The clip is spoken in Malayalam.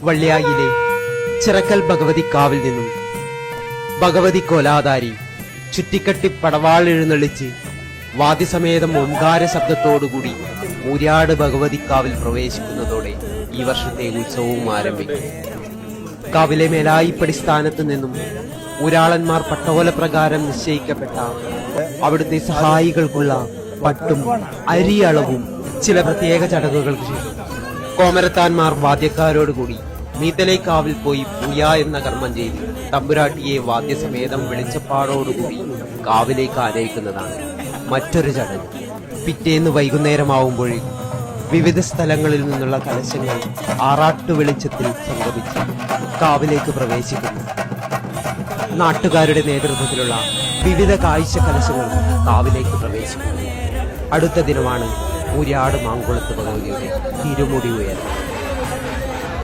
വള്ളിയായിലെ ചിറക്കൽ ഭഗവതി കാവിൽ നിന്നും ഭഗവതി കോലാധാരി ചുറ്റിക്കട്ടി പടവാളെഴുന്നള്ളിച്ച് വാദ്യസമേതം ഓംകാര ശബ്ദത്തോടുകൂടി മൂര്യാട് ഭഗവതിക്കാവിൽ പ്രവേശിക്കുന്നതോടെ ഈ വർഷത്തെ ഉത്സവവും ആരംഭിക്കും. കാവിലെ മേലായിപ്പടി സ്ഥാനത്ത് നിന്നും ഊരാളന്മാർ പട്ടോല പ്രകാരം നിശ്ചയിക്കപ്പെട്ട അവിടുത്തെ സഹായികൾക്കുള്ള പട്ടും അരിയളവും ചില പ്രത്യേക ചടങ്ങുകൾക്ക് ശേഷം കോമരത്താന്മാർ വാദ്യക്കാരോടുകൂടി മീത്തലേക്കാവിൽ പോയി പൂയ എന്ന കർമ്മം ചെയ്ത് തമ്പുരാട്ടിയെ വാദ്യസമേതം വെളിച്ചപ്പാടോടുകൂടി കാവിലേക്ക് ആനയിക്കുന്നതാണ് മറ്റൊരു ചടങ്ങ്. പിറ്റേന്ന് വൈകുന്നേരമാവുമ്പോഴേക്കും വിവിധ സ്ഥലങ്ങളിൽ നിന്നുള്ള കലശങ്ങൾ ആറാട്ടു വെളിച്ചത്തിൽ സംഗമിച്ച് കാവിലേക്ക് പ്രവേശിക്കുന്നു. നാട്ടുകാരുടെ നേതൃത്വത്തിലുള്ള വിവിധ കാഴ്ച കലശങ്ങൾ കാവിലേക്ക് പ്രവേശിക്കുന്നു. അടുത്ത ദിനമാണ് മൂര്യാട് മാങ്കുളത്ത് ഭഗവതിയുടെ തിരുമുടി ഉയരം.